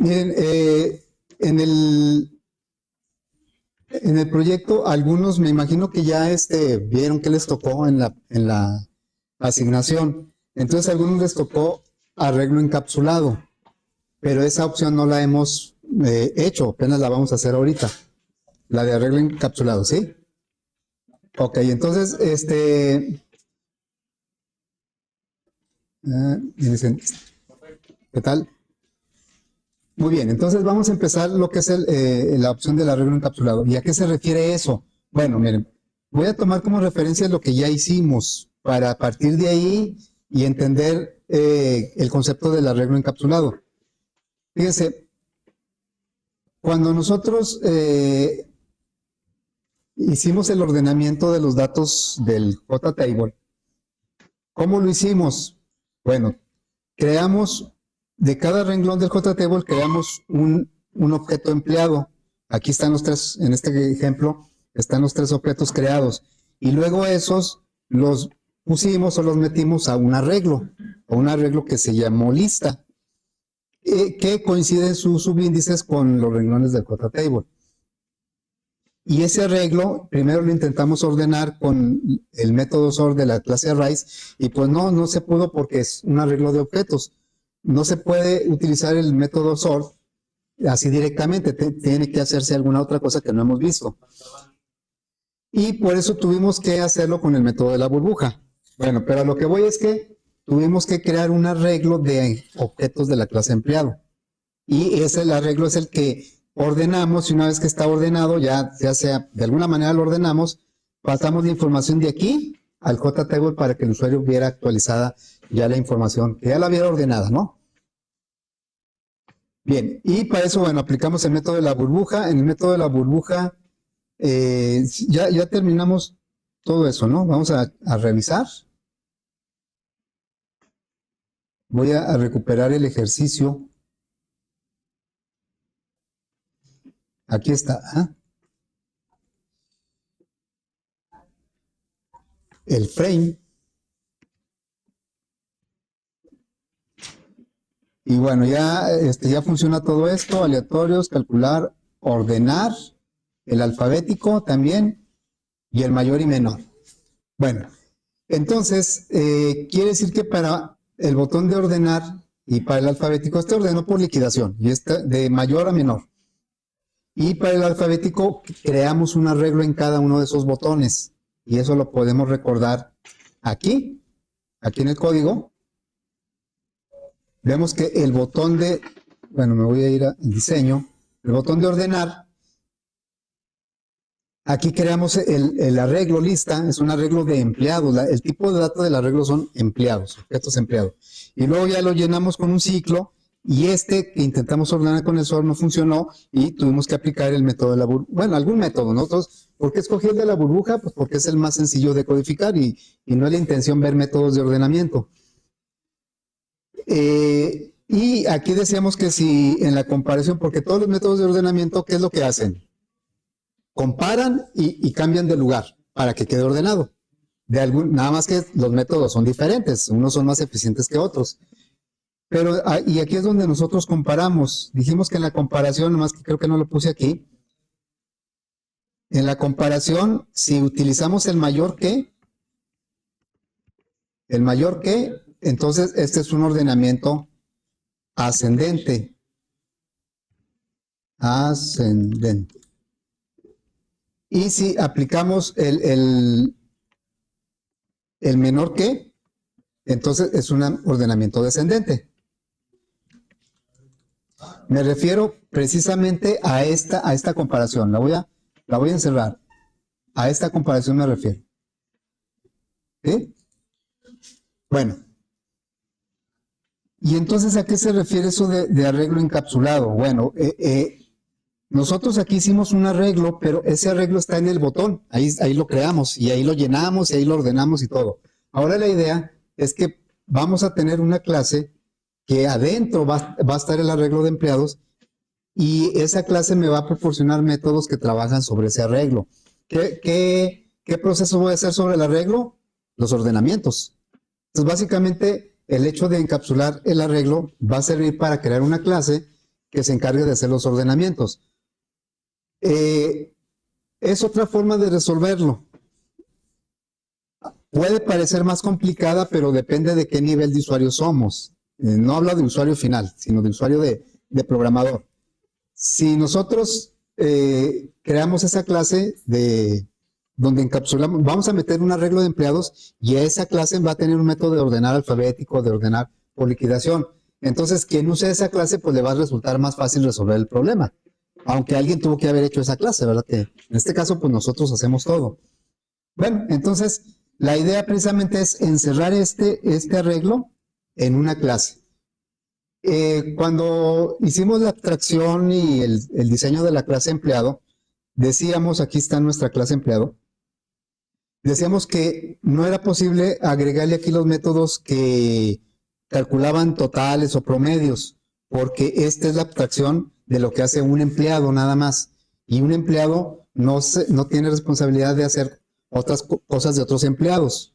Miren, en el proyecto, algunos me imagino que ya vieron que les tocó en la asignación. Entonces, a algunos les tocó arreglo encapsulado, pero esa opción no la hemos hecho, apenas la vamos a hacer ahorita. La de arreglo encapsulado, ¿sí? Ok, entonces, ¿qué tal? Muy bien, entonces vamos a empezar lo que es la opción del arreglo encapsulado. ¿Y a qué se refiere eso? Bueno, miren, voy a tomar como referencia lo que ya hicimos para partir de ahí y entender el concepto del arreglo encapsulado. Fíjense, cuando nosotros hicimos el ordenamiento de los datos del JTable, ¿cómo lo hicimos? Bueno, creamos de cada renglón del JTable, creamos un objeto empleado. Aquí están los tres, en este ejemplo, están los tres objetos creados. Y luego esos los pusimos o los metimos a un arreglo que se llamó lista, que coincide sus subíndices con los renglones del JTable. Y ese arreglo, primero lo intentamos ordenar con el método sort de la clase arrays, y pues no se pudo porque es un arreglo de objetos. No se puede utilizar el método sort así directamente, tiene que hacerse alguna otra cosa que no hemos visto. Y por eso tuvimos que hacerlo con el método de la burbuja. Bueno, pero a lo que voy es que tuvimos que crear un arreglo de objetos de la clase empleado. Y el arreglo es el que ordenamos, y una vez que está ordenado, ya sea de alguna manera lo ordenamos, pasamos la información de aquí al JTable para que el usuario viera actualizada ya la información, que ya la viera ordenada, ¿no? Bien, y para eso, bueno, aplicamos el método de la burbuja. En el método de la burbuja ya terminamos todo eso, ¿no? Vamos a revisar. Voy a recuperar el ejercicio. Aquí está. El frame. Y bueno, ya funciona todo esto, aleatorios, calcular, ordenar, el alfabético también, y el mayor y menor. Bueno, entonces, quiere decir que para el botón de ordenar y para el alfabético, ordenó por liquidación, y de mayor a menor. Y para el alfabético creamos un arreglo en cada uno de esos botones, y eso lo podemos recordar aquí en el código. Vemos que el botón bueno, me voy a ir a diseño, el botón de ordenar, aquí creamos el arreglo lista, es un arreglo de empleados, el tipo de datos del arreglo son empleados, objetos empleados. Y luego ya lo llenamos con un ciclo, y que intentamos ordenar con el sort no funcionó, y tuvimos que aplicar el método de la burbuja, bueno, algún método. Nosotros, ¿por qué escogí el de la burbuja? Pues porque es el más sencillo de codificar, y no es la intención ver métodos de ordenamiento. Y aquí decíamos que si en la comparación, porque todos los métodos de ordenamiento, ¿qué es lo que hacen? Comparan y cambian de lugar para que quede ordenado. Nada más que los métodos son diferentes, unos son más eficientes que otros. Pero, y aquí es donde nosotros comparamos. Dijimos que en la comparación, nomás que creo que no lo puse aquí, en la comparación, si utilizamos el mayor que, entonces este es un ordenamiento ascendente. Y si aplicamos el menor que, entonces es un ordenamiento descendente. Me refiero precisamente a esta comparación. La voy a encerrar. A esta comparación me refiero. ¿Sí? Bueno. ¿Y entonces a qué se refiere eso de arreglo encapsulado? Bueno, nosotros aquí hicimos un arreglo, pero ese arreglo está en el botón. Ahí lo creamos, y ahí lo llenamos, y ahí lo ordenamos y todo. Ahora la idea es que vamos a tener una clase que adentro va a estar el arreglo de empleados, y esa clase me va a proporcionar métodos que trabajan sobre ese arreglo. ¿Qué proceso voy a hacer sobre el arreglo? Los ordenamientos. Entonces, básicamente, el hecho de encapsular el arreglo va a servir para crear una clase que se encargue de hacer los ordenamientos. Es otra forma de resolverlo. Puede parecer más complicada, pero depende de qué nivel de usuario somos. No hablo de usuario final, sino de usuario de programador. Si nosotros creamos esa clase donde encapsulamos, vamos a meter un arreglo de empleados y esa clase va a tener un método de ordenar alfabético, de ordenar por liquidación. Entonces, quien use esa clase, pues le va a resultar más fácil resolver el problema. Aunque alguien tuvo que haber hecho esa clase, ¿verdad? Que en este caso, pues nosotros hacemos todo. Bueno, entonces, la idea precisamente es encerrar este arreglo en una clase. Cuando hicimos la abstracción y el diseño de la clase empleado, decíamos, aquí está nuestra clase empleado, decíamos que no era posible agregarle aquí los métodos que calculaban totales o promedios, porque esta es la abstracción de lo que hace un empleado nada más. Y un empleado no tiene responsabilidad de hacer otras cosas de otros empleados.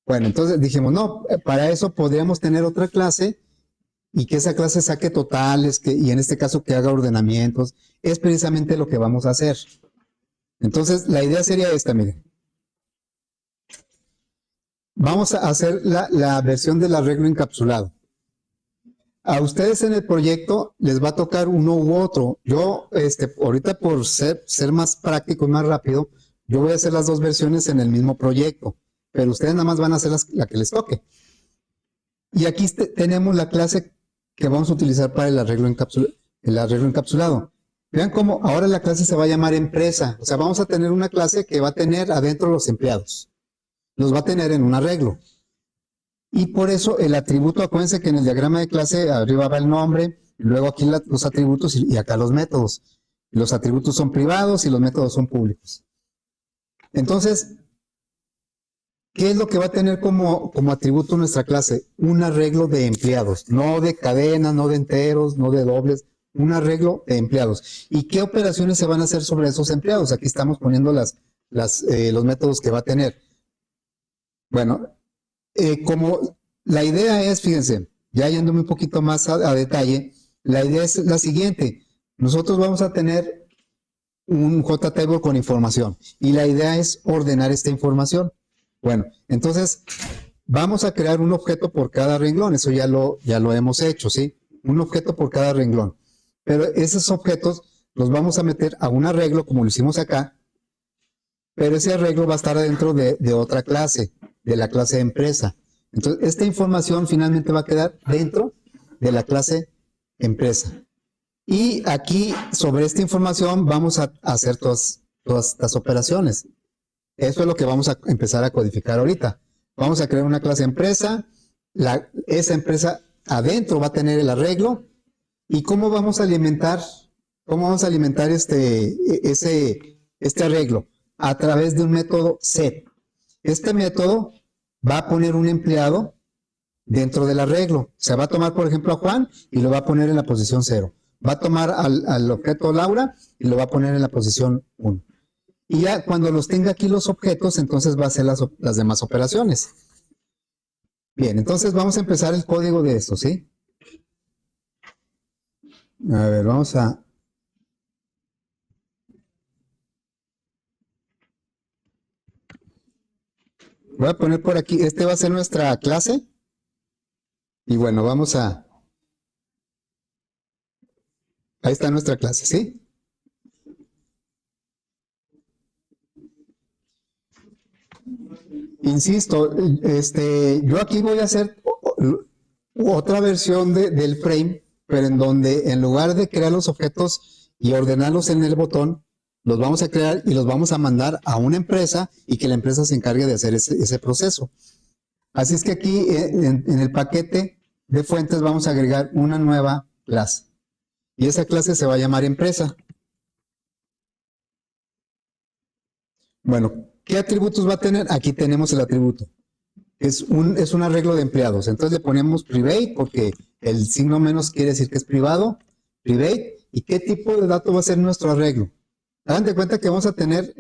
Bueno, entonces dijimos, no, para eso podríamos tener otra clase y que esa clase saque totales, y en este caso que haga ordenamientos. Es precisamente lo que vamos a hacer. Entonces, la idea sería esta, miren. Vamos a hacer la versión del arreglo encapsulado. A ustedes en el proyecto les va a tocar uno u otro. Yo, ahorita por ser más práctico y más rápido, yo voy a hacer las dos versiones en el mismo proyecto, pero ustedes nada más van a hacer la que les toque. Y aquí tenemos la clase que vamos a utilizar para el arreglo encapsulado. Vean cómo ahora la clase se va a llamar empresa. O sea, vamos a tener una clase que va a tener adentro los empleados. Los va a tener en un arreglo. Y por eso el atributo, acuérdense que en el diagrama de clase arriba va el nombre, y luego aquí los atributos y acá los métodos. Los atributos son privados y los métodos son públicos. Entonces, ¿qué es lo que va a tener como atributo nuestra clase? Un arreglo de empleados, no de cadenas, no de enteros, no de dobles, un arreglo de empleados. ¿Y qué operaciones se van a hacer sobre esos empleados? Aquí estamos poniendo los métodos que va a tener. Bueno, como la idea es, fíjense, ya yéndome un poquito más a detalle, la idea es la siguiente. Nosotros vamos a tener un JTable con información y la idea es ordenar esta información. Bueno, entonces vamos a crear un objeto por cada renglón, eso ya lo hemos hecho, ¿sí? Un objeto por cada renglón. Pero esos objetos los vamos a meter a un arreglo, como lo hicimos acá, pero ese arreglo va a estar dentro de otra clase, de la clase de empresa. Entonces, esta información finalmente va a quedar dentro de la clase empresa. Y aquí, sobre esta información, vamos a hacer todas estas operaciones. Eso es lo que vamos a empezar a codificar ahorita. Vamos a crear una clase empresa, esa empresa adentro va a tener el arreglo, y cómo vamos a alimentar este arreglo a través de un método set. Este método va a poner un empleado dentro del arreglo. Se va a tomar, por ejemplo, a Juan y lo va a poner en la posición 0. Va a tomar al objeto Laura y lo va a poner en la posición 1. Y ya cuando los tenga aquí los objetos, entonces va a hacer las demás operaciones. Bien, entonces vamos a empezar el código de esto, ¿sí? A ver, vamos a... Voy a poner por aquí, este va a ser nuestra clase. Y bueno, vamos a... Ahí está nuestra clase, ¿sí? Insisto, yo aquí voy a hacer otra versión del frame, pero en donde en lugar de crear los objetos y ordenarlos en el botón, los vamos a crear y los vamos a mandar a una empresa y que la empresa se encargue de hacer ese proceso. Así es que aquí en el paquete de fuentes vamos a agregar una nueva clase. Y esa clase se va a llamar empresa. Bueno, ¿qué atributos va a tener? Aquí tenemos el atributo. Es un arreglo de empleados. Entonces le ponemos private porque el signo menos quiere decir que es privado. Private. ¿Y qué tipo de dato va a ser nuestro arreglo? Hagan de cuenta que vamos a tener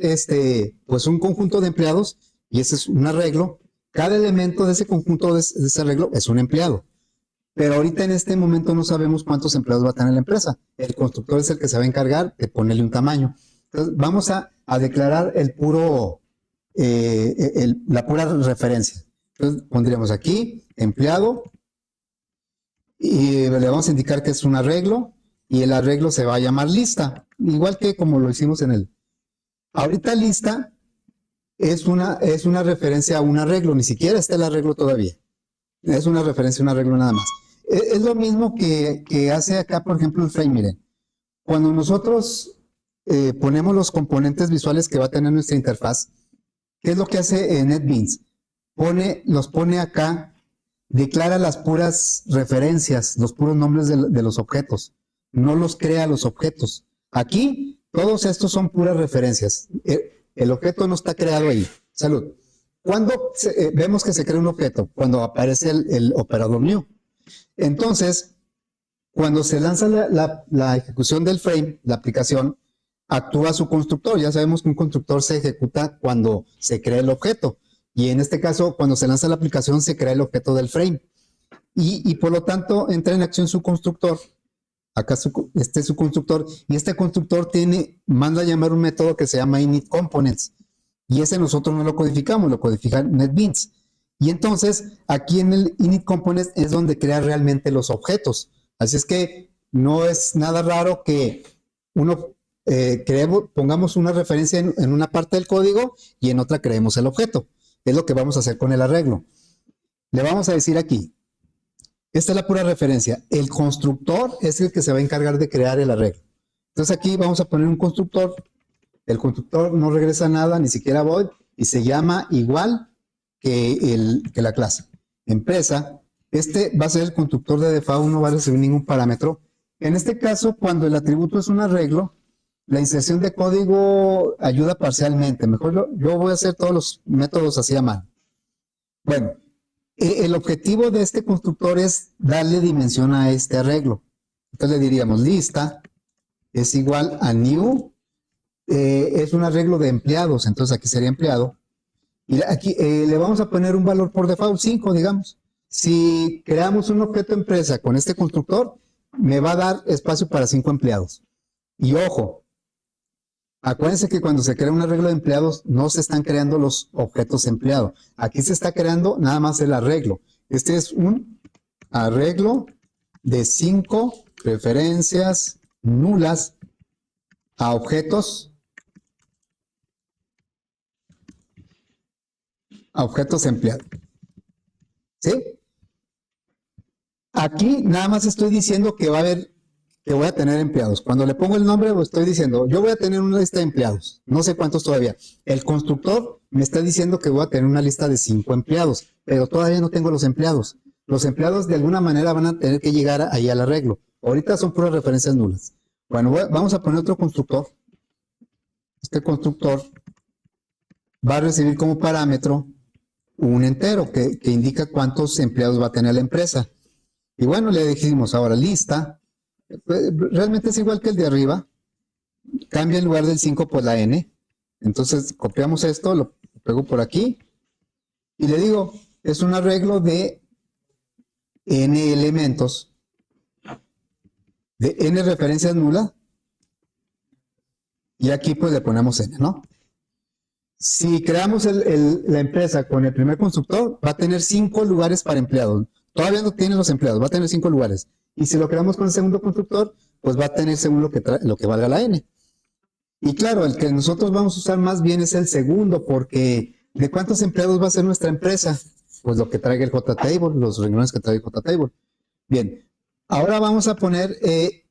pues un conjunto de empleados y ese es un arreglo. Cada elemento de ese conjunto de ese arreglo es un empleado. pero ahorita en este momento no sabemos cuántos empleados va a tener la empresa. El constructor es el que se va a encargar de ponerle un tamaño. Entonces, vamos a declarar el puro, la pura referencia. Entonces, pondríamos aquí, empleado, y le vamos a indicar que es un arreglo, y el arreglo se va a llamar lista, igual que como lo hicimos en el... Ahorita lista es una referencia a un arreglo, ni siquiera está el arreglo todavía. Es una referencia a un arreglo nada más. Es lo mismo que hace acá, por ejemplo, el frame. Miren, cuando nosotros ponemos los componentes visuales que va a tener nuestra interfaz, ¿qué es lo que hace NetBeans? Los pone acá, declara las puras referencias, los puros nombres de los objetos, no los crea los objetos. Aquí, todos estos son puras referencias. El objeto no está creado ahí. Salud. ¿Cuándo vemos que se crea un objeto? Cuando aparece el operador new. Entonces, cuando se lanza la ejecución del frame, la aplicación actúa su constructor. Ya sabemos que un constructor se ejecuta cuando se crea el objeto. Y en este caso, cuando se lanza la aplicación, se crea el objeto del frame. Y por lo tanto, entra en acción su constructor. Acá este es su constructor. Y este constructor manda a llamar un método que se llama initComponents. Y ese nosotros no lo codificamos, lo codifica NetBeans. Y entonces, aquí en el initComponents es donde crea realmente los objetos. Así es que no es nada raro que pongamos una referencia en una parte del código y en otra creemos el objeto. Es lo que vamos a hacer con el arreglo. Le vamos a decir aquí, esta es la pura referencia. El constructor es el que se va a encargar de crear el arreglo. Entonces aquí vamos a poner un constructor. El constructor no regresa nada, ni siquiera void, y se llama igual que la clase. Empresa, este va a ser el constructor de default, no va a recibir ningún parámetro. En este caso, cuando el atributo es un arreglo, la inserción de código ayuda parcialmente. Mejor yo voy a hacer todos los métodos así a mano. Bueno, el objetivo de este constructor es darle dimensión a este arreglo. Entonces le diríamos lista es igual a new, es un arreglo de empleados, entonces aquí sería empleado. Y aquí le vamos a poner un valor por default, 5, digamos. Si creamos un objeto empresa con este constructor, me va a dar espacio para 5 empleados. Y ojo, acuérdense que cuando se crea un arreglo de empleados, no se están creando los objetos empleados. Aquí se está creando nada más el arreglo. Este es un arreglo de 5 referencias nulas a objetos empleados. ¿Sí? Aquí nada más estoy diciendo que voy a tener empleados. Cuando le pongo el nombre, lo estoy diciendo, yo voy a tener una lista de empleados. No sé cuántos todavía. El constructor me está diciendo que voy a tener una lista de 5 empleados, pero todavía no tengo los empleados. Los empleados de alguna manera van a tener que llegar ahí al arreglo. Ahorita son puras referencias nulas. Bueno, vamos a poner otro constructor. Este constructor va a recibir como parámetro un entero que indica cuántos empleados va a tener la empresa. Y bueno, le dijimos ahora lista. Realmente es igual que el de arriba. Cambia en lugar del 5 por la n. Entonces copiamos esto, lo pego por aquí. Y le digo, es un arreglo de n elementos, de n referencias nulas. Y aquí pues le ponemos n, ¿no? Si creamos la empresa con el primer constructor, va a tener 5 lugares para empleados. Todavía no tiene los empleados, va a tener 5 lugares. Y si lo creamos con el segundo constructor, pues va a tener según lo que valga la n. Y claro, el que nosotros vamos a usar más bien es el segundo, porque ¿de cuántos empleados va a ser nuestra empresa? Pues lo que traiga el JTable, los renglones que traiga el JTable. Bien, ahora vamos a poner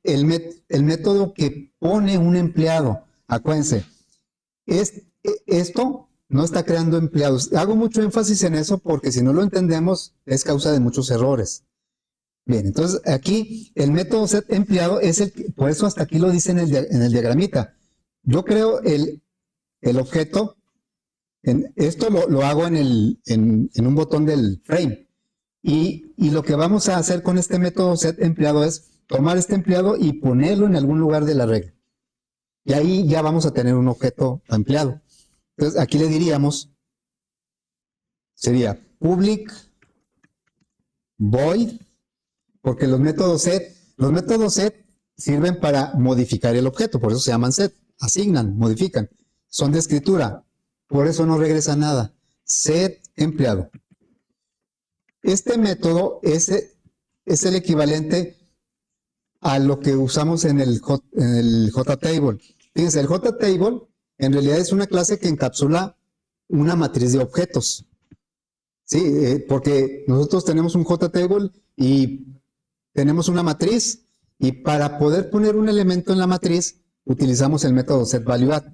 el método que pone un empleado. Acuérdense, esto no está creando empleados. Hago mucho énfasis en eso porque si no lo entendemos es causa de muchos errores. Bien, entonces aquí el método setEmpleado es por eso hasta aquí lo dice en el diagramita. Yo creo el objeto, esto lo hago en un botón del frame. Y lo que vamos a hacer con este método setEmpleado es tomar este empleado y ponerlo en algún lugar de la regla. Y ahí ya vamos a tener un objeto empleado. Entonces aquí le diríamos, sería public void porque los métodos set sirven para modificar el objeto, por eso se llaman set, asignan, modifican, son de escritura, por eso no regresa nada. Set empleado. Este método es el equivalente a lo que usamos en el JTable. Fíjense, el JTable en realidad es una clase que encapsula una matriz de objetos. Sí, porque nosotros tenemos un JTable y tenemos una matriz, y para poder poner un elemento en la matriz utilizamos el método setValueAdd.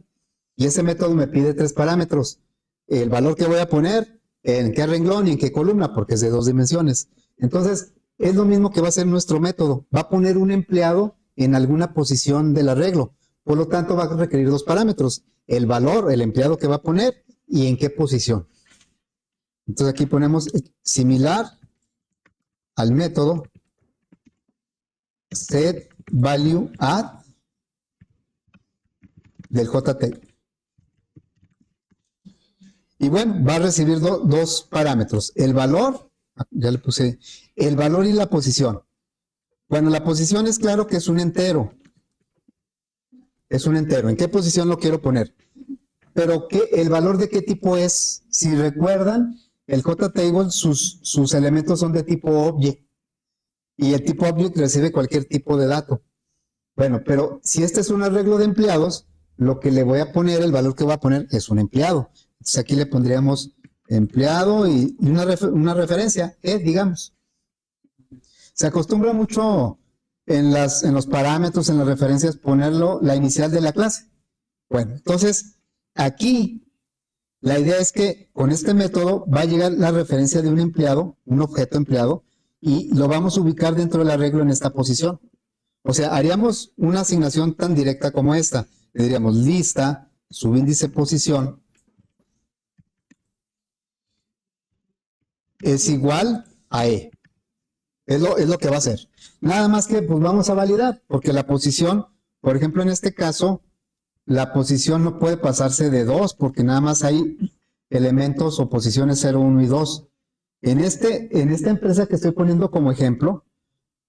Y ese método me pide 3 parámetros. El valor que voy a poner, en qué renglón y en qué columna, porque es de 2 dimensiones. Entonces, es lo mismo que va a hacer nuestro método. Va a poner un empleado en alguna posición del arreglo. Por lo tanto, va a requerir 2 parámetros. El valor, el empleado que va a poner y en qué posición. Entonces, aquí ponemos similar al método setValueAdd del JTable. Y bueno, va a recibir 2 parámetros. El valor, ya le puse, el valor y la posición. Bueno, la posición es claro que es un entero. Es un entero. ¿En qué posición lo quiero poner? Pero ¿el valor de qué tipo es? Si recuerdan, el JTable, sus elementos son de tipo object. Y el tipo object recibe cualquier tipo de dato. Bueno, pero si este es un arreglo de empleados, lo que le voy a poner, el valor que voy a poner es un empleado. Entonces aquí le pondríamos empleado y una referencia, digamos. Se acostumbra mucho en los parámetros, en las referencias, ponerlo la inicial de la clase. Bueno, entonces aquí la idea es que con este método va a llegar la referencia de un empleado, un objeto empleado, y lo vamos a ubicar dentro del arreglo en esta posición. O sea, haríamos una asignación tan directa como esta. Le diríamos lista, subíndice posición, es igual a E. Es lo que va a hacer. Nada más que pues vamos a validar, porque la posición, por ejemplo, en este caso, la posición no puede pasarse de 2, porque nada más hay elementos o posiciones 0, 1 y 2. En esta empresa que estoy poniendo como ejemplo,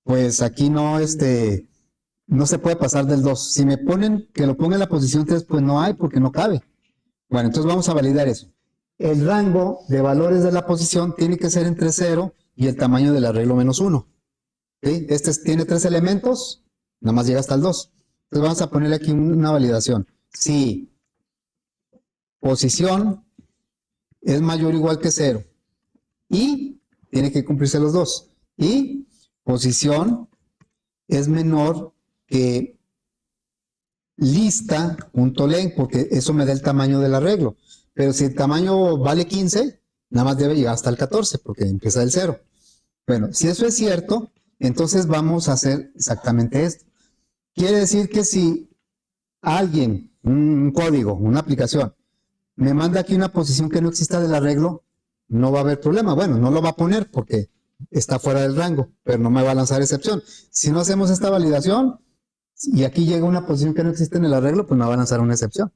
pues aquí no se puede pasar del 2. Si me ponen que lo ponga en la posición 3, pues no hay, porque no cabe. Bueno, entonces vamos a validar eso. El rango de valores de la posición tiene que ser entre 0 y el tamaño del arreglo menos 1. ¿Sí? Tiene 3 elementos, nada más llega hasta el 2. Entonces vamos a ponerle aquí una validación. Si posición es mayor o igual que 0 y tiene que cumplirse los dos, y posición es menor que lista.len, porque eso me da el tamaño del arreglo. Pero si el tamaño vale 15, nada más debe llegar hasta el 14, porque empieza del 0. Bueno, si eso es cierto, entonces vamos a hacer exactamente esto. Quiere decir que si alguien, un código, una aplicación, me manda aquí una posición que no exista del arreglo, no va a haber problema. Bueno, no lo va a poner porque está fuera del rango, pero no me va a lanzar excepción. Si no hacemos esta validación y aquí llega una posición que no existe en el arreglo, pues me va a lanzar una excepción.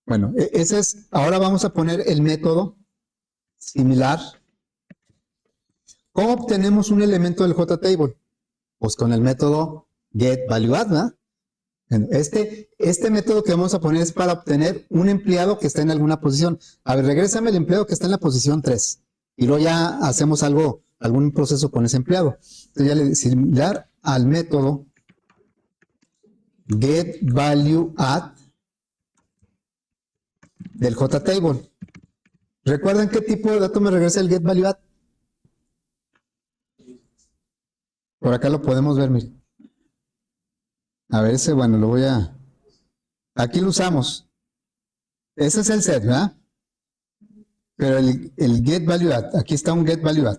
Bueno, ahora vamos a poner el método similar. ¿Cómo obtenemos un elemento del JTable? Pues con el método getValueAdd, ¿verdad? Bueno, este método que vamos a poner es para obtener un empleado que está en alguna posición. A ver, regrésame el empleado que está en la posición 3. Y luego ya hacemos algún proceso con ese empleado. Entonces ya le similar al método getValueAdd del JTable. ¿Recuerdan qué tipo de dato me regresa el getValueAdd? Por acá lo podemos ver, miren. A ver, bueno, lo voy a... Aquí lo usamos. Ese es el set, ¿verdad? Pero el getValueAdd, aquí está un getValueAdd.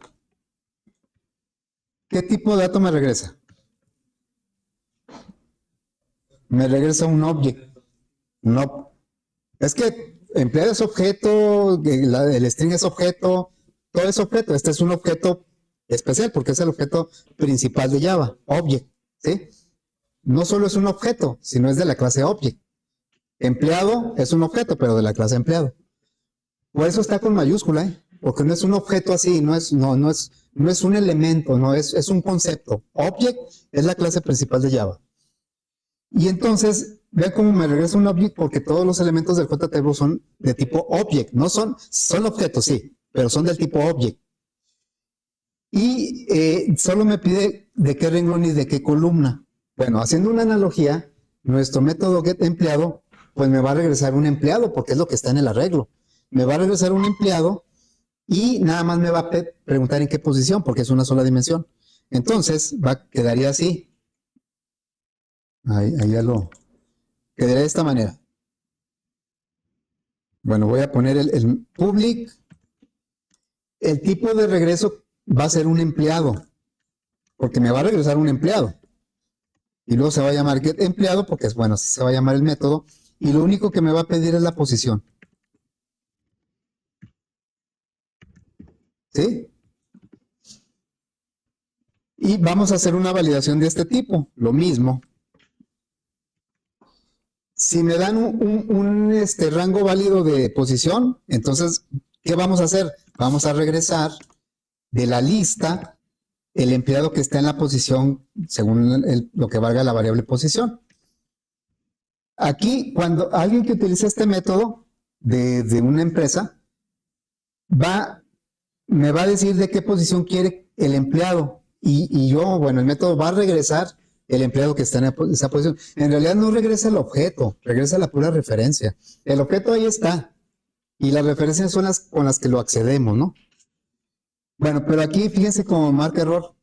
¿Qué tipo de dato me regresa? Me regresa un object. No. Es que empleado es objeto, el string es objeto, todo es objeto. Este es un objeto especial porque es el objeto principal de Java, object, ¿sí? No solo es un objeto, sino es de la clase object. Empleado es un objeto, pero de la clase empleado. Por eso está con mayúscula, porque no es un objeto así, no es no es un elemento, no es un concepto. Object es la clase principal de Java. Y entonces, vean cómo me regresa un object porque todos los elementos del JTable son de tipo object, no son objetos, sí, pero son del tipo object. Y solo me pide de qué renglón y de qué columna. Bueno, haciendo una analogía, nuestro método getEmpleado, pues me va a regresar un empleado porque es lo que está en el arreglo. Me va a regresar un empleado y nada más me va a preguntar en qué posición porque es una sola dimensión. Entonces, quedaría así. Ahí ya lo... Quedaría de esta manera. Bueno, voy a poner el public. El tipo de regreso va a ser un empleado, porque me va a regresar un empleado. Y luego se va a llamar getEmpleado, porque es bueno, así se va a llamar el método. Y lo único que me va a pedir es la posición. ¿Sí? Y vamos a hacer una validación de este tipo. Lo mismo. Si me dan un rango válido de posición, entonces, ¿qué vamos a hacer? Vamos a regresar de la lista el empleado que está en la posición según lo que valga la variable posición. Aquí, cuando alguien que utiliza este método de una empresa, me va a decir de qué posición quiere el empleado. Y yo, bueno, el método va a regresar el empleado que está en esa posición. En realidad no regresa el objeto, regresa la pura referencia. El objeto ahí está. Y las referencias son las con las que lo accedemos, ¿no? Bueno, pero aquí fíjense cómo marca error.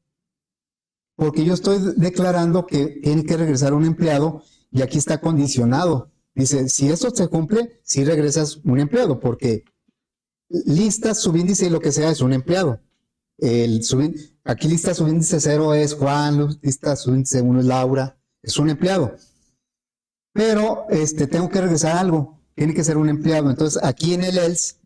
Porque yo estoy declarando que tiene que regresar un empleado y aquí está condicionado. Dice, si eso se cumple, sí regresas un empleado, porque lista, subíndice y lo que sea es un empleado. Aquí lista subíndice 0 es Juan, lista subíndice 1 es Laura, es un empleado. Pero tengo que regresar algo, tiene que ser un empleado. Entonces aquí en el else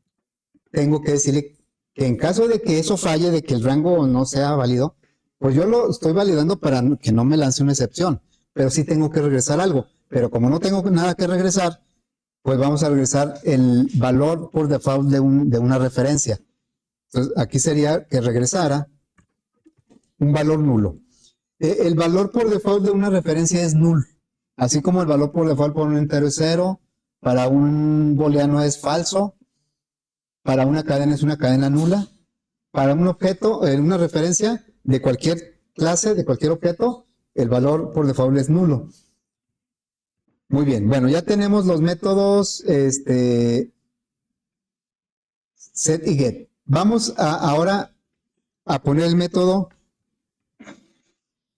tengo que decirle que en caso de que eso falle, de que el rango no sea válido, pues yo lo estoy validando para que no me lance una excepción, pero sí tengo que regresar algo. Pero como no tengo nada que regresar, pues vamos a regresar el valor por default de una referencia. Entonces aquí sería que regresara un valor nulo. El valor por default de una referencia es null, así como el valor por default por un entero es 0, para un booleano es falso, para una cadena es una cadena nula, para un objeto, una referencia de cualquier clase, de cualquier objeto, el valor por default es nulo. Muy bien, bueno, ya tenemos los métodos set y get. Vamos ahora a poner el método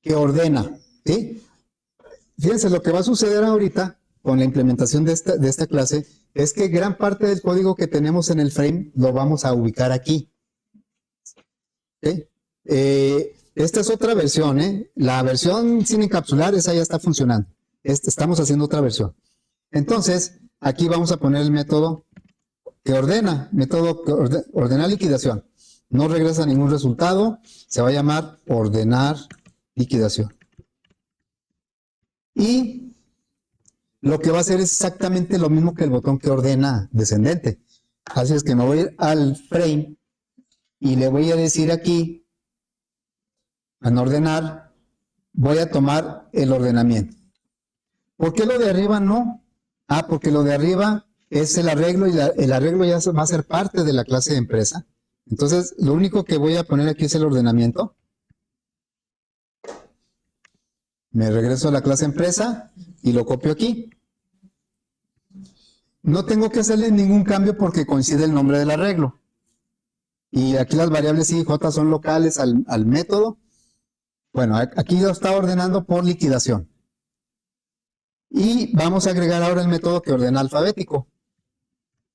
que ordena, ¿sí? Fíjense, lo que va a suceder ahorita con la implementación de esta clase es que gran parte del código que tenemos en el frame lo vamos a ubicar aquí. ¿Sí? Esta es otra versión, ¿eh? La versión sin encapsular, esa ya está funcionando. Estamos haciendo otra versión. Entonces, aquí vamos a poner el método que ordena, método que ordena liquidación. No regresa ningún resultado, se va a llamar ordenar liquidación. Y lo que va a hacer es exactamente lo mismo que el botón que ordena descendente. Así es que me voy a ir al frame y le voy a decir aquí, en ordenar, voy a tomar el ordenamiento. ¿Por qué lo de arriba no? Ah, porque lo de arriba es el arreglo y el arreglo ya va a ser parte de la clase de empresa. Entonces, lo único que voy a poner aquí es el ordenamiento. Me regreso a la clase empresa y lo copio aquí. No tengo que hacerle ningún cambio porque coincide el nombre del arreglo. Y aquí las variables I y J son locales al método. Bueno, aquí lo está ordenando por liquidación. Y vamos a agregar ahora el método que ordena alfabético.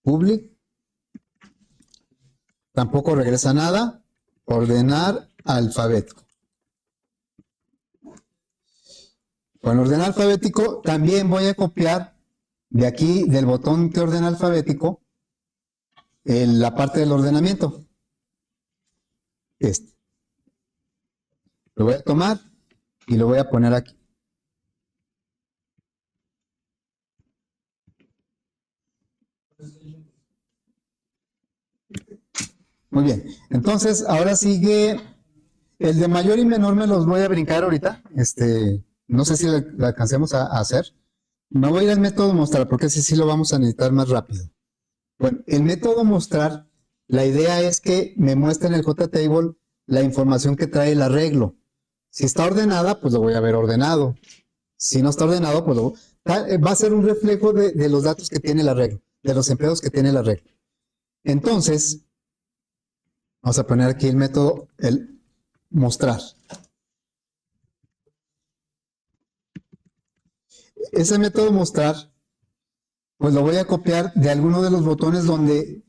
Public. Tampoco regresa nada. Ordenar alfabético. Con ordenar alfabético también voy a copiar de aquí, del botón que ordena alfabético, la parte del ordenamiento. Lo voy a tomar y lo voy a poner aquí. Muy bien. Entonces, ahora sigue El de mayor y menor me los voy a brincar ahorita. No sé si la alcancemos a hacer. Me voy a ir al método mostrar, porque ese sí lo vamos a necesitar más rápido. Bueno, el método mostrar, la idea es que me muestre en el JTable la información que trae el arreglo. Si está ordenada, pues lo voy a ver ordenado. Si no está ordenado, pues va a ser un reflejo de los datos que tiene el arreglo, de los empleados que tiene el arreglo. Entonces, vamos a poner aquí el método, el mostrar. Ese método mostrar, pues lo voy a copiar de alguno de los botones donde,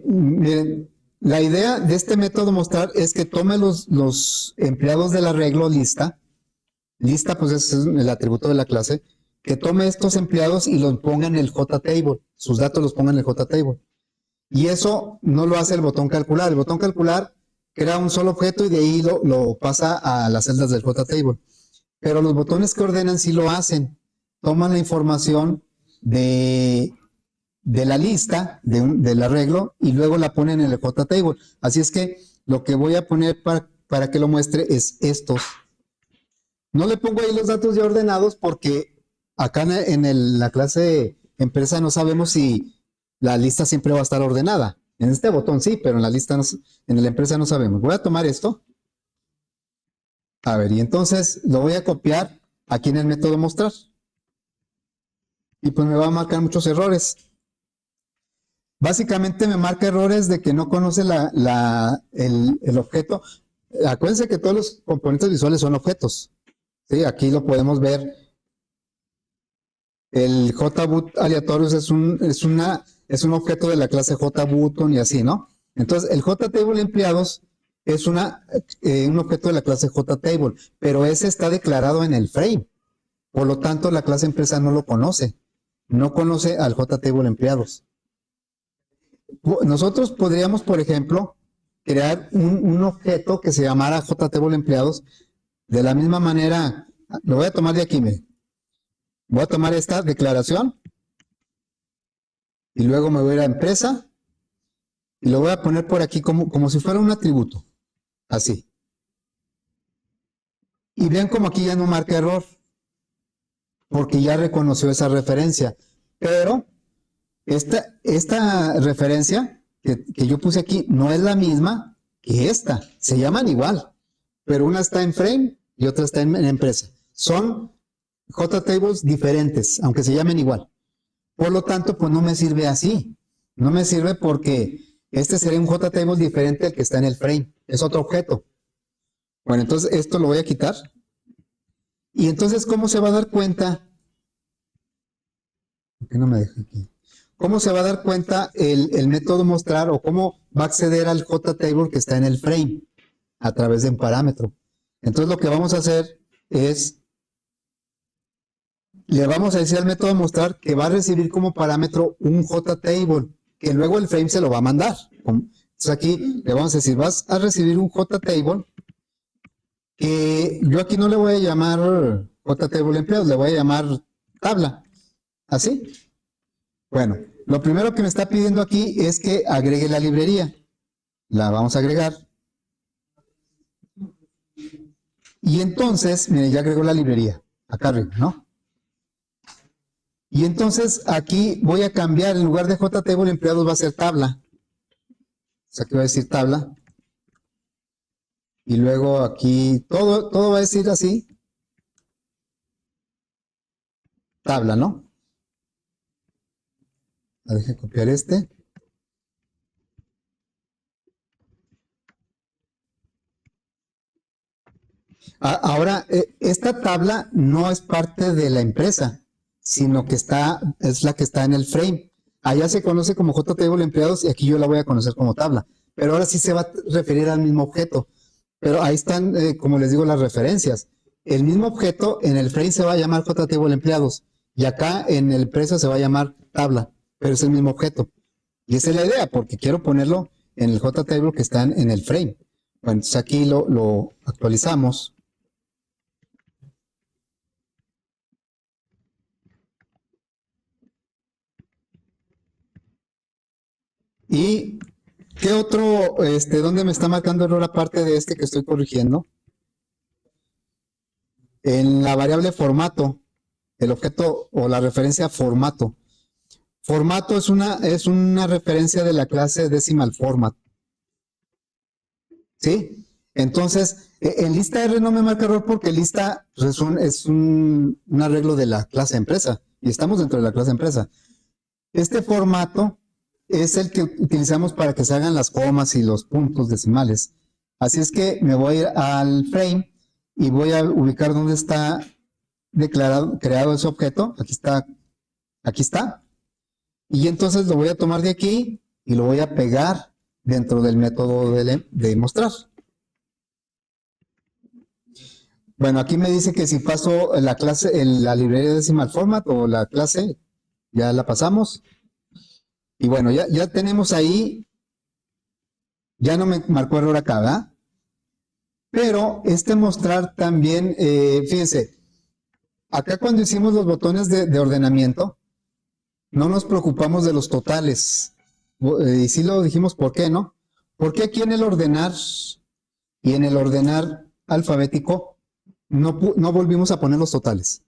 miren, la idea de este método mostrar es que tome los empleados del arreglo lista, pues es el atributo de la clase, que tome estos empleados y los ponga en el JTable, sus datos los ponga en el JTable. Y eso no lo hace el botón calcular. El botón calcular crea un solo objeto y de ahí lo pasa a las celdas del JTable. Pero los botones que ordenan sí lo hacen. Toman la información de la lista, del arreglo, y luego la ponen en el JTable. Así es que lo que voy a poner para que lo muestre es estos. No le pongo ahí los datos ya ordenados porque acá en la clase empresa no sabemos si la lista siempre va a estar ordenada. En este botón sí, pero en la lista, en la empresa no sabemos. Voy a tomar esto. A ver, y entonces lo voy a copiar aquí en el método mostrar. Y pues me va a marcar muchos errores. Básicamente me marca errores de que no conoce el objeto. Acuérdense que todos los componentes visuales son objetos. ¿Sí? Aquí lo podemos ver. El JBoot aleatorios es un objeto de la clase JButton y así, ¿no? Entonces, el JTable empleados es un objeto de la clase JTable, pero ese está declarado en el frame. Por lo tanto, la clase empresa no lo conoce. No conoce al JTable empleados. Nosotros podríamos, por ejemplo, crear un objeto que se llamara JTable empleados de la misma manera. Lo voy a tomar de aquí, miren. Voy a tomar esta declaración y luego me voy a ir a empresa y lo voy a poner por aquí como si fuera un atributo, así. Y vean como aquí ya no marca error, porque ya reconoció esa referencia. Pero esta referencia que yo puse aquí no es la misma que esta. Se llaman igual, pero una está en frame y otra está en empresa. Son JTables diferentes, aunque se llamen igual. Por lo tanto, pues no me sirve así. No me sirve porque este sería un JTable diferente al que está en el frame. Es otro objeto. Bueno, entonces esto lo voy a quitar. Y entonces, ¿cómo se va a dar cuenta? ¿Por qué no me deja aquí? ¿Cómo se va a dar cuenta el método mostrar o cómo va a acceder al JTable que está en el frame? A través de un parámetro. Entonces lo que vamos a hacer es, le vamos a decir al método mostrar que va a recibir como parámetro un JTable, que luego el frame se lo va a mandar. Entonces aquí le vamos a decir, vas a recibir un JTable, que yo aquí no le voy a llamar JTable empleados, le voy a llamar tabla. ¿Así? Bueno, lo primero que me está pidiendo aquí es que agregue la librería. La vamos a agregar. Y entonces, miren, ya agregó la librería. Acá arriba, ¿no? Y entonces aquí voy a cambiar, en lugar de JTable empleados va a ser tabla. O sea, aquí va a decir tabla. Y luego aquí, todo va a decir así. Tabla, ¿no? Deje copiar este. Ahora, esta tabla no es parte de la empresa, sino que es la que está en el frame. Allá se conoce como JTable empleados y aquí yo la voy a conocer como tabla. Pero ahora sí se va a referir al mismo objeto. Pero ahí están, como les digo, las referencias. El mismo objeto en el frame se va a llamar JTable empleados y acá en el empresa se va a llamar tabla, pero es el mismo objeto. Y esa es la idea, porque quiero ponerlo en el JTable que está en el frame. Bueno, entonces aquí lo actualizamos. Y ¿Qué otro, dónde me está marcando error aparte de este que estoy corrigiendo? En la variable formato, el objeto o la referencia formato. Formato es una referencia de la clase decimal format. ¿Sí? Entonces, en lista R no me marca error porque lista es un arreglo de la clase empresa y estamos dentro de la clase empresa. Este formato es el que utilizamos para que se hagan las comas y los puntos decimales. Así es que me voy a ir al frame y voy a ubicar dónde está creado ese objeto. Aquí está, aquí está. Y entonces lo voy a tomar de aquí y lo voy a pegar dentro del método de mostrar. Bueno, aquí me dice que si paso la clase, la librería decimal format o la clase, ya la pasamos. Y bueno, ya tenemos ahí, ya no me marcó error acá, ¿verdad? Pero este mostrar también, fíjense, acá cuando hicimos los botones de ordenamiento, no nos preocupamos de los totales. Y sí lo dijimos, ¿por qué no? Porque aquí en el ordenar y en el ordenar alfabético no volvimos a poner los totales.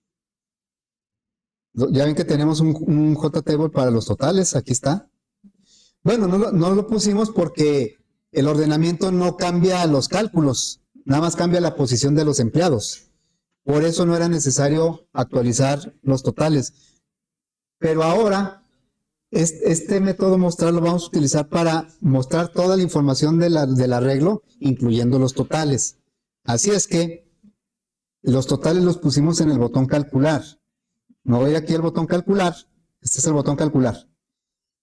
Ya ven que tenemos un JTable para los totales, aquí está. Bueno, no lo pusimos porque el ordenamiento no cambia los cálculos, nada más cambia la posición de los empleados. Por eso no era necesario actualizar los totales. Pero ahora, este método mostrar lo vamos a utilizar para mostrar toda la información del arreglo, incluyendo los totales. Así es que los totales los pusimos en el botón calcular. Me voy aquí al botón calcular. Este es el botón calcular.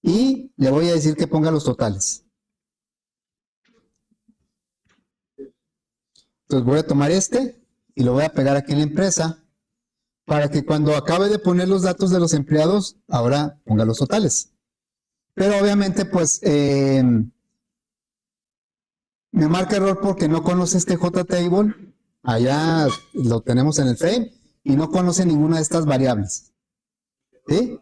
Y le voy a decir que ponga los totales. Entonces voy a tomar este y lo voy a pegar aquí en la empresa para que cuando acabe de poner los datos de los empleados, ahora ponga los totales. Pero obviamente, pues, me marca error porque no conoce este JTable. Allá lo tenemos en el frame y no conoce ninguna de estas variables. ¿Sí?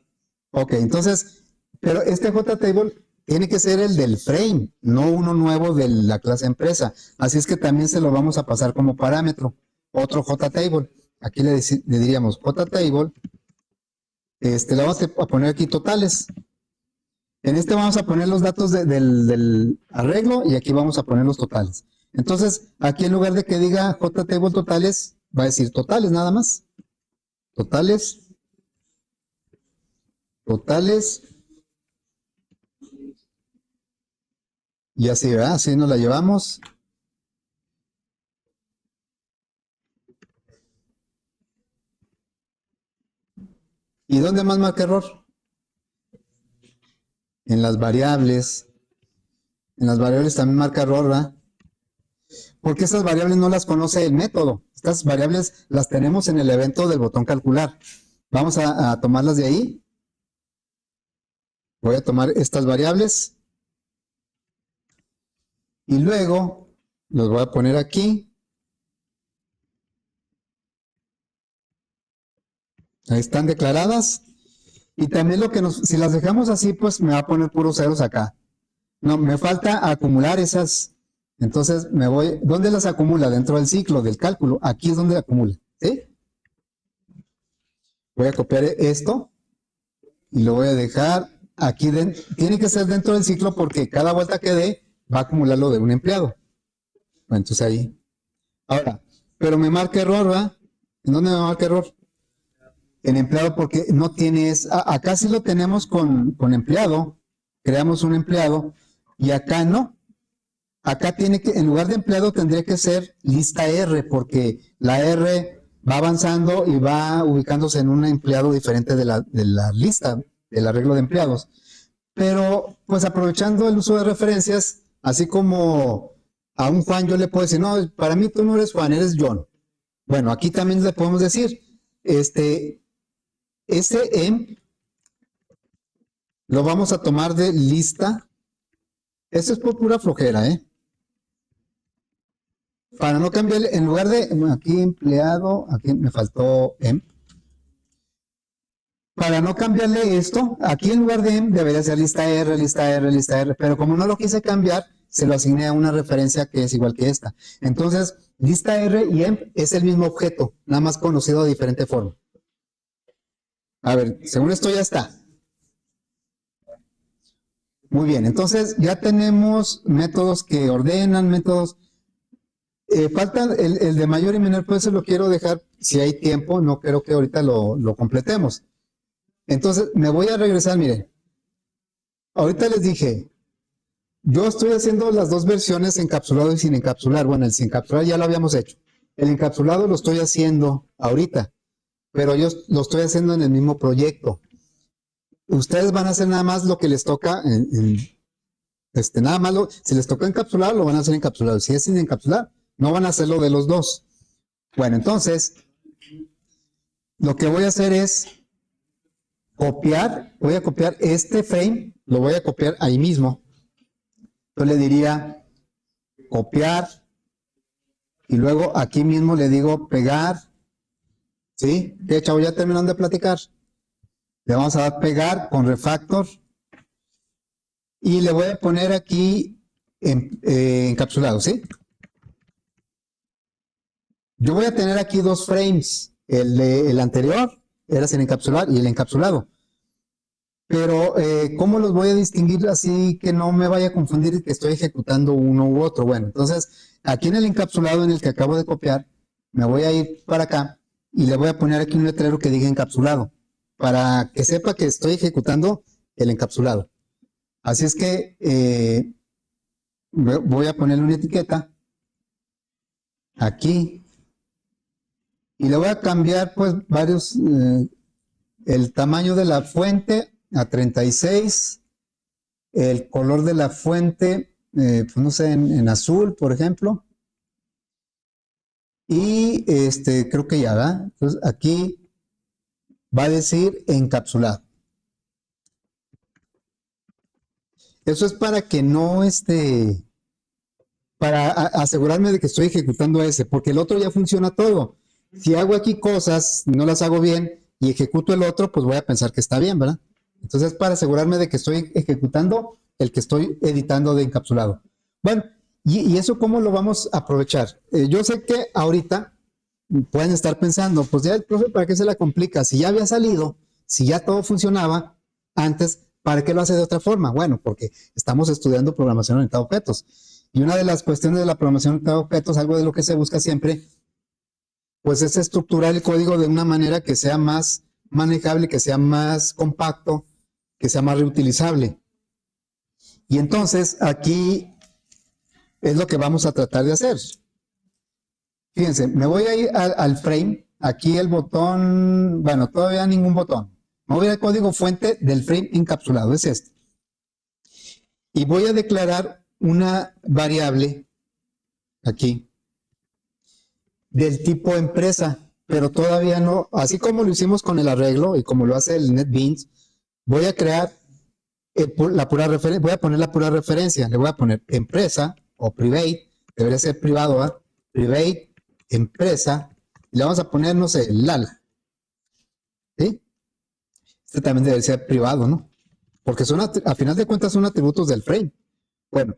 Ok, entonces, pero este JTable tiene que ser el del frame, no uno nuevo de la clase empresa. Así es que también se lo vamos a pasar como parámetro. Otro JTable. Aquí le diríamos JTable. Le vamos a poner aquí totales. En este vamos a poner los datos del arreglo y aquí vamos a poner los totales. Entonces, aquí en lugar de que diga JTable totales, va a decir totales nada más. Totales. Totales. Y así, ¿verdad? Así nos la llevamos. ¿Y dónde más marca error? En las variables. En las variables también marca error, ¿verdad? Porque estas variables no las conoce el método. Estas variables las tenemos en el evento del botón calcular. Vamos a tomarlas de ahí. Voy a tomar estas variables. Y luego los voy a poner aquí. Ahí están declaradas. Y también si las dejamos así, pues me va a poner puros ceros acá. No, me falta acumular esas. Entonces me voy, ¿dónde las acumula? Dentro del ciclo, del cálculo. Aquí es donde acumula. ¿Sí? Voy a copiar esto y lo voy a dejar aquí. Tiene que ser dentro del ciclo porque cada vuelta que dé va a acumular lo de un empleado. Bueno, entonces ahí. Ahora, pero me marca error, ¿verdad? ¿En dónde me marca error? En empleado porque no tienes, acá sí lo tenemos con empleado, creamos un empleado y acá no. Acá tiene que, en lugar de empleado tendría que ser lista R porque la R va avanzando y va ubicándose en un empleado diferente de la lista, del arreglo de empleados. Pero pues aprovechando el uso de referencias, así como a un Juan yo le puedo decir, no, para mí tú no eres Juan, eres John. Bueno, aquí también le podemos decir, ese em lo vamos a tomar de lista. Eso es por pura flojera, ¿eh? Para no cambiar, en lugar de aquí empleado, aquí me faltó em. para no cambiarle esto, aquí en lugar de em debería ser lista R, lista R, lista R, pero como no lo quise cambiar, se lo asigné a una referencia que es igual que esta. Entonces, lista R y emp es el mismo objeto, nada más conocido de diferente forma. A ver, según esto ya está. Muy bien, entonces ya tenemos métodos que ordenan, métodos. Falta el de mayor y menor, pues eso lo quiero dejar si hay tiempo, no creo que ahorita lo completemos. Entonces me voy a regresar, miren. Ahorita les dije, yo estoy haciendo las dos versiones, encapsulado y sin encapsular. Bueno, el sin encapsular ya lo habíamos hecho. El encapsulado lo estoy haciendo ahorita, pero yo lo estoy haciendo en el mismo proyecto. Ustedes van a hacer nada más lo que les toca, nada más si les toca encapsular, lo van a hacer encapsulado. Si es sin encapsular, no van a hacerlo de los dos. Bueno, entonces, lo que voy a hacer es copiar, voy a copiar este frame, lo voy a copiar ahí mismo. Yo le diría copiar, y luego aquí mismo le digo pegar, ¿sí? ¿Qué, chavo? Ya terminaron de platicar. Le vamos a dar pegar con refactor, y le voy a poner aquí encapsulado, ¿sí? Yo voy a tener aquí dos frames, el anterior era sin encapsular y el encapsulado. Pero, ¿cómo los voy a distinguir así que no me vaya a confundir que estoy ejecutando uno u otro? Bueno, entonces, aquí en el encapsulado en el que acabo de copiar, me voy a ir para acá y le voy a poner aquí un letrero que diga encapsulado, para que sepa que estoy ejecutando el encapsulado. Así es que voy a ponerle una etiqueta aquí y le voy a cambiar pues varios, el tamaño de la fuente a 36, el color de la fuente, pues no sé, en azul, por ejemplo. Y creo que ya va. Entonces aquí va a decir encapsulado. Eso es para que no para asegurarme de que estoy ejecutando ese, porque el otro ya funciona todo. Si hago aquí cosas, no las hago bien y ejecuto el otro, pues voy a pensar que está bien, ¿verdad? Entonces, para asegurarme de que estoy ejecutando el que estoy editando de encapsulado. Bueno, ¿y eso cómo lo vamos a aprovechar? Yo sé que ahorita pueden estar pensando, pues ya el profe, ¿para qué se la complica? Si ya había salido, si ya todo funcionaba antes, ¿para qué lo hace de otra forma? Bueno, porque estamos estudiando programación orientada a objetos. Y una de las cuestiones de la programación orientada a objetos, algo de lo que se busca siempre, pues es estructurar el código de una manera que sea más manejable, que sea más compacto, que sea más reutilizable. Y entonces aquí es lo que vamos a tratar de hacer. Fíjense, me voy a ir al frame, aquí el botón, bueno, todavía ningún botón. Me voy al código fuente del frame encapsulado, es este. Y voy a declarar una variable aquí del tipo empresa, pero todavía no, así como lo hicimos con el arreglo y como lo hace el NetBeans, voy a crear la pura referencia, voy a poner la pura referencia, le voy a poner empresa o private, debería ser privado, ¿eh? Private, empresa, y le vamos a poner, no sé, LAL, ¿sí? Este también debe ser privado, ¿no? Porque son, a final de cuentas son atributos del frame. Bueno,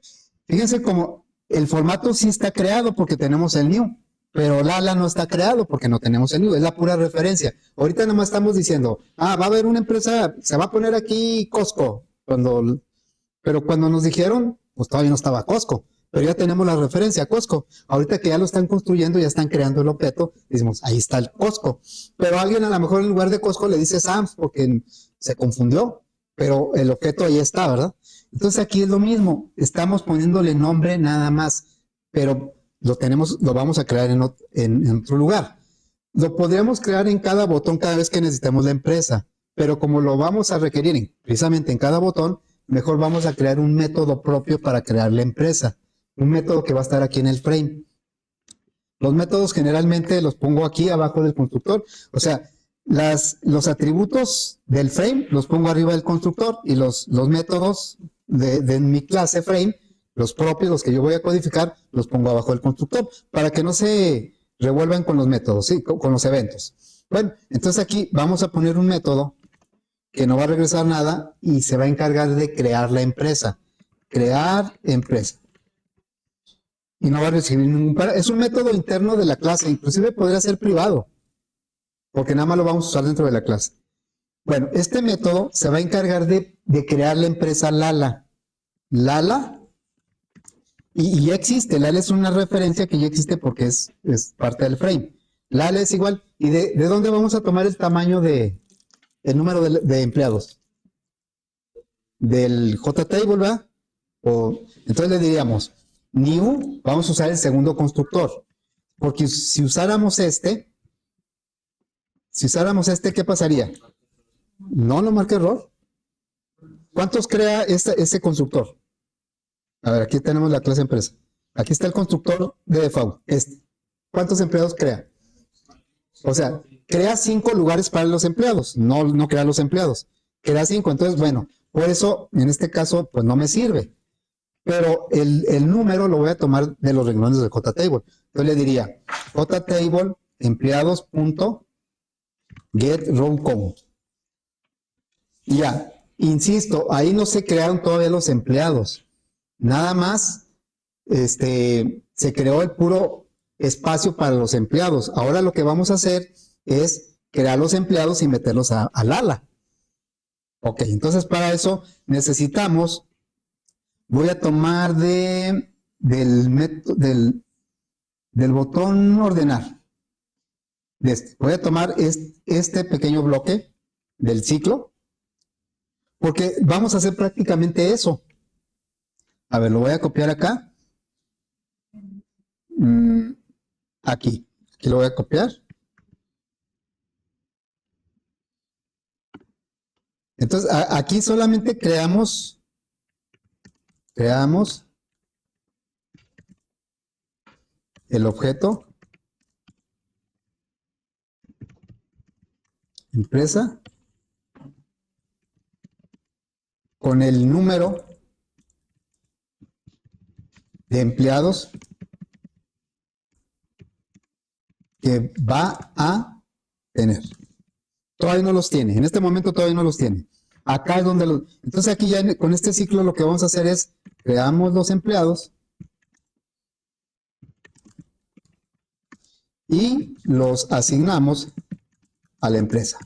fíjense como el formato sí está creado porque tenemos el new, pero Lala no está creado porque no tenemos el new, es la pura referencia. Ahorita nada más estamos diciendo, va a haber una empresa, se va a poner aquí Costco, pero cuando nos dijeron, pues todavía no estaba Costco, pero ya tenemos la referencia a Costco. Ahorita que ya lo están construyendo, ya están creando el objeto, decimos, ahí está el Costco. Pero alguien a lo mejor en lugar de Costco le dice Sam's porque se confundió, pero el objeto ahí está, ¿verdad? Entonces aquí es lo mismo, estamos poniéndole nombre nada más, pero lo vamos a crear en otro lugar. Lo podríamos crear en cada botón cada vez que necesitemos la empresa, pero como lo vamos a requerir precisamente en cada botón, mejor vamos a crear un método propio para crear la empresa, un método que va a estar aquí en el frame. Los métodos generalmente los pongo aquí abajo del constructor, o sea, los atributos del frame los pongo arriba del constructor y los métodos de mi clase frame, los propios, los que yo voy a codificar, los pongo abajo del constructor para que no se revuelvan con los métodos, ¿sí? Con los eventos. Bueno, entonces aquí vamos a poner un método que no va a regresar nada y se va a encargar de crear la empresa. Crear empresa. Y no va a recibir ningún... Es un método interno de la clase, inclusive podría ser privado, porque nada más lo vamos a usar dentro de la clase. Bueno, este método se va a encargar de crear la empresa Lala. Lala, y ya existe, Lala es una referencia que ya existe porque es parte del frame. Lala es igual. ¿Y de dónde vamos a tomar el tamaño el número de empleados? Del JTable, ¿verdad? Entonces le diríamos, new, vamos a usar el segundo constructor. Porque si usáramos este, ¿qué pasaría? No marca error. ¿Cuántos crea ese constructor? A ver, aquí tenemos la clase empresa. Aquí está el constructor de default. ¿Cuántos empleados crea? O sea, crea 5 lugares para los empleados. No crea los empleados. Crea 5. Entonces, bueno, por eso, en este caso, pues no me sirve. Pero el número lo voy a tomar de los renglones del JTable. Entonces le diría, JTable empleados.get row count. Y ya, insisto, ahí no se crearon todavía los empleados. Nada más se creó el puro espacio para los empleados. Ahora lo que vamos a hacer es crear los empleados y meterlos al ala. Ok, entonces para eso necesitamos, voy a tomar del botón ordenar. Voy a tomar este pequeño bloque del ciclo, porque vamos a hacer prácticamente eso. A ver, lo voy a copiar acá. Aquí lo voy a copiar. Entonces, aquí solamente creamos el objeto empresa con el número de empleados que va a tener. Todavía no los tiene, en este momento todavía no los tiene. Acá es donde los... Entonces aquí ya con este ciclo lo que vamos a hacer es, creamos los empleados y los asignamos a la empresa.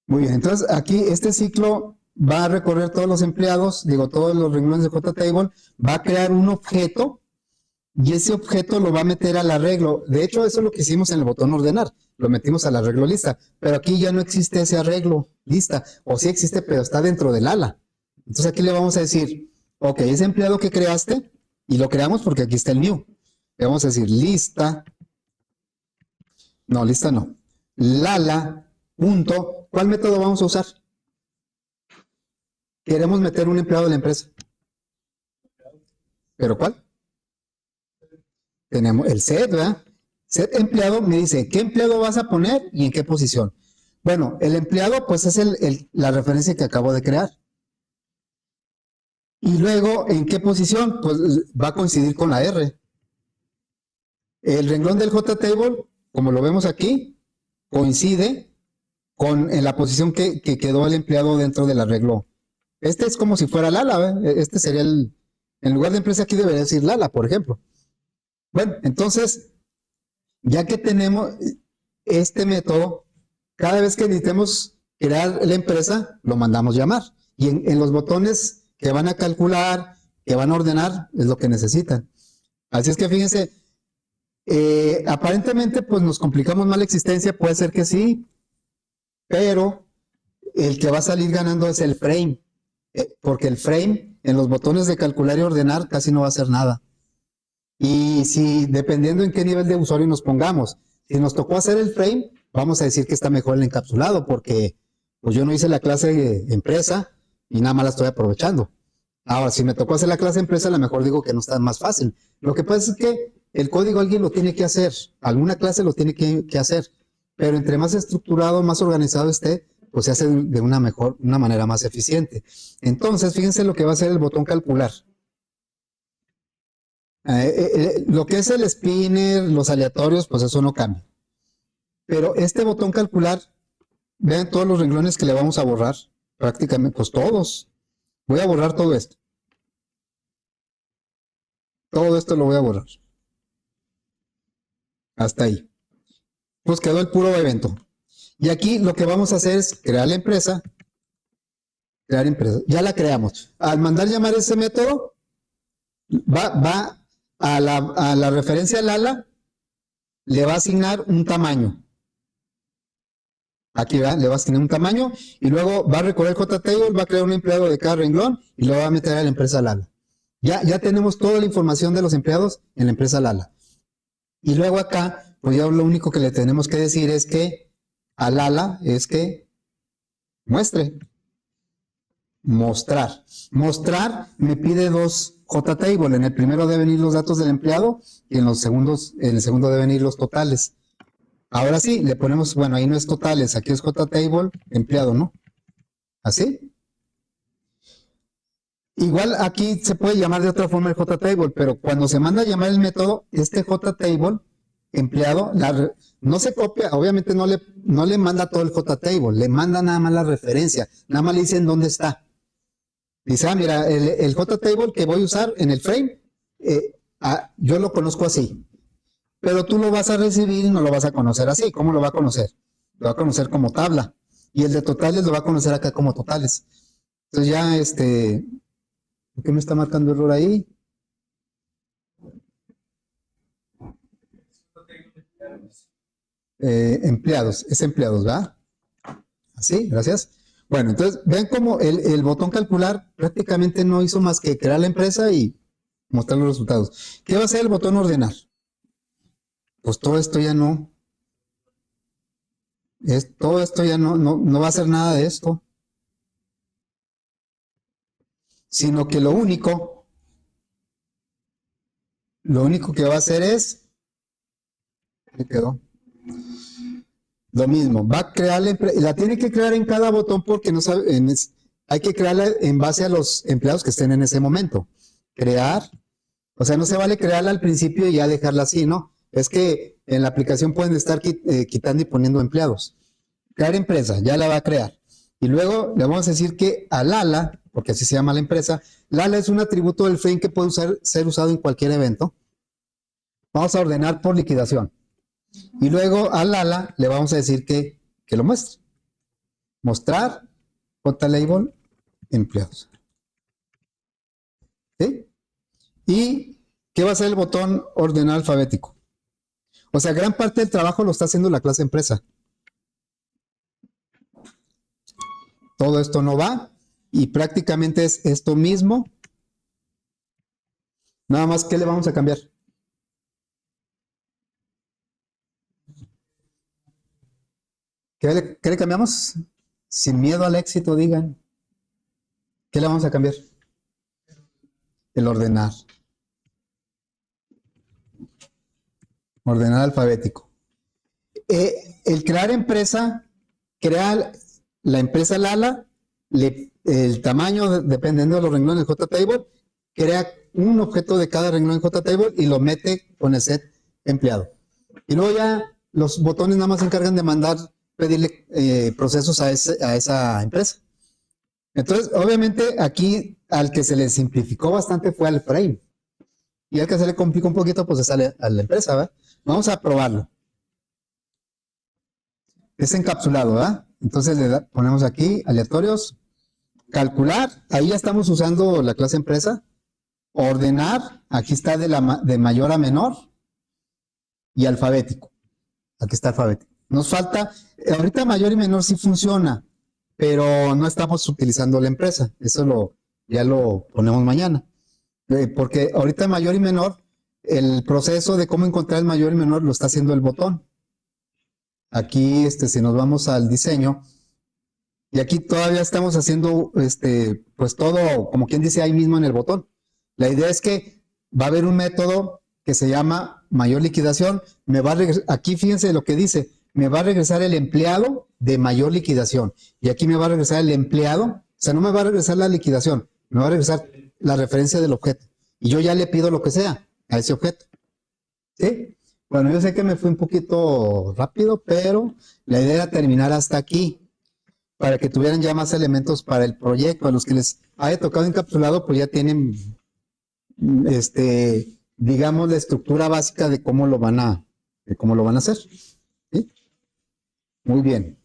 Muy bien, entonces aquí este ciclo va a recorrer todos los empleados, todos los renglones de JTable, va a crear un objeto y ese objeto lo va a meter al arreglo. De hecho, eso es lo que hicimos en el botón ordenar, lo metimos al arreglo lista, pero aquí ya no existe ese arreglo lista, o sí existe, pero está dentro del ala. Entonces aquí le vamos a decir, ok, ese empleado que creaste, y lo creamos porque aquí está el new, le vamos a decir lista no, lala, punto, ¿cuál método vamos a usar? Queremos meter un empleado de la empresa. ¿Pero cuál? Tenemos el set, ¿verdad? Set empleado me dice, ¿qué empleado vas a poner y en qué posición? Bueno, el empleado pues es la referencia que acabo de crear. Y luego, ¿en qué posición? Pues va a coincidir con la R. El renglón del JTable, como lo vemos aquí, coincide en la posición que quedó el empleado dentro del arreglo. Este es como si fuera Lala, ¿eh? Este sería en lugar de empresa aquí debería decir Lala, por ejemplo. Bueno, entonces, ya que tenemos este método, cada vez que necesitemos crear la empresa, lo mandamos llamar. Y en los botones que van a calcular, que van a ordenar, es lo que necesitan. Así es que fíjense, aparentemente pues nos complicamos más la existencia, puede ser que sí, pero el que va a salir ganando es el frame, porque el frame en los botones de calcular y ordenar casi no va a hacer nada. Y si dependiendo en qué nivel de usuario nos pongamos, si nos tocó hacer el frame, vamos a decir que está mejor el encapsulado, porque pues yo no hice la clase empresa y nada más la estoy aprovechando. Ahora, si me tocó hacer la clase empresa, a lo mejor digo que no está más fácil. Lo que pasa es que el código alguien lo tiene que hacer, alguna clase lo tiene que hacer, pero entre más estructurado, más organizado esté, pues se hace de una manera más eficiente. Entonces, fíjense lo que va a hacer el botón calcular. Lo que es el spinner, los aleatorios, pues eso no cambia. Pero este botón calcular, vean todos los renglones que le vamos a borrar, prácticamente, pues todos. Voy a borrar todo esto. Todo esto lo voy a borrar. Hasta ahí. Pues quedó el puro evento. Y aquí lo que vamos a hacer es crear la empresa. Crear empresa. Ya la creamos. Al mandar llamar ese método, va a la referencia Lala, le va a asignar un tamaño. Aquí va, le va a asignar un tamaño y luego va a recorrer JTable, va a crear un empleado de cada renglón y lo va a meter a la empresa Lala. Ya tenemos toda la información de los empleados en la empresa Lala. Y luego acá, pues ya lo único que le tenemos que decir es que a Lala es que muestre. Mostrar. Mostrar me pide dos JTable. En el primero deben ir los datos del empleado y en el segundo deben ir los totales. Ahora sí, le ponemos, bueno, ahí no es totales, aquí es JTable, empleado, ¿no? ¿Así? Igual aquí se puede llamar de otra forma el JTable, pero cuando se manda a llamar el método, este JTable, empleado, no se copia, obviamente no le manda todo el JTable, le manda nada más la referencia, nada más le dicen dónde está. Dice, mira, el JTable que voy a usar en el frame, yo lo conozco así. Pero tú lo vas a recibir y no lo vas a conocer así. ¿Cómo lo va a conocer? Lo va a conocer como tabla. Y el de totales lo va a conocer acá como totales. Entonces ya, ¿por qué me está marcando error ahí? Empleados, es empleados, ¿verdad? Así, gracias. Bueno, entonces, vean cómo el botón calcular prácticamente no hizo más que crear la empresa y mostrar los resultados. ¿Qué va a hacer el botón ordenar? Pues todo esto ya no. Todo esto ya no va a hacer nada de esto. Sino que lo único que va a hacer es, ¿qué quedó? Lo mismo, va a crear la tiene que crear en cada botón porque no sabe, hay que crearla en base a los empleados que estén en ese momento. Crear, o sea, no se vale crearla al principio y ya dejarla así, ¿no? Es que en la aplicación pueden estar quitando y poniendo empleados. Crear empresa, ya la va a crear. Y luego le vamos a decir que a Lala, porque así se llama la empresa, Lala es un atributo del frame que puede ser usado en cualquier evento. Vamos a ordenar por liquidación. Y luego a Lala le vamos a decir que lo muestre. Mostrar, JLabel, empleados. ¿Sí? ¿Y qué va a ser el botón ordenar alfabético? O sea, gran parte del trabajo lo está haciendo la clase empresa. Todo esto no va y prácticamente es esto mismo. Nada más, ¿qué le vamos a cambiar? ¿Qué le cambiamos? Sin miedo al éxito, digan. ¿Qué le vamos a cambiar? El ordenar. Ordenar alfabético. El crear empresa, crea la empresa Lala, el tamaño dependiendo de los renglones de JTable, crea un objeto de cada renglón en JTable y lo mete con el set empleado. Y luego ya los botones nada más se encargan de pedirle procesos a esa empresa. Entonces, obviamente, aquí al que se le simplificó bastante fue al frame. Y al que se le complica un poquito, pues se sale a la empresa, ¿verdad? Vamos a probarlo. Es encapsulado, ¿verdad? Entonces ponemos aquí aleatorios, calcular, ahí ya estamos usando la clase empresa, ordenar, aquí está de mayor a menor, y alfabético, aquí está alfabético. Nos falta, ahorita mayor y menor sí funciona, pero no estamos utilizando la empresa, eso ya lo ponemos mañana, porque ahorita mayor y menor, el proceso de cómo encontrar el mayor y menor lo está haciendo el botón. Aquí, si nos vamos al diseño, y aquí todavía estamos haciendo, pues todo, como quien dice, ahí mismo en el botón. La idea es que va a haber un método que se llama mayor liquidación. Aquí fíjense lo que dice, me va a regresar el empleado de mayor liquidación. Y aquí me va a regresar el empleado, o sea, no me va a regresar la liquidación, me va a regresar la referencia del objeto. Y yo ya le pido lo que sea a ese objeto. ¿Sí? Bueno, yo sé que me fui un poquito rápido, pero la idea era terminar hasta aquí, para que tuvieran ya más elementos para el proyecto. A los que les haya tocado encapsulado, pues ya tienen, digamos, la estructura básica de cómo lo van a hacer. ¿Sí? Muy bien.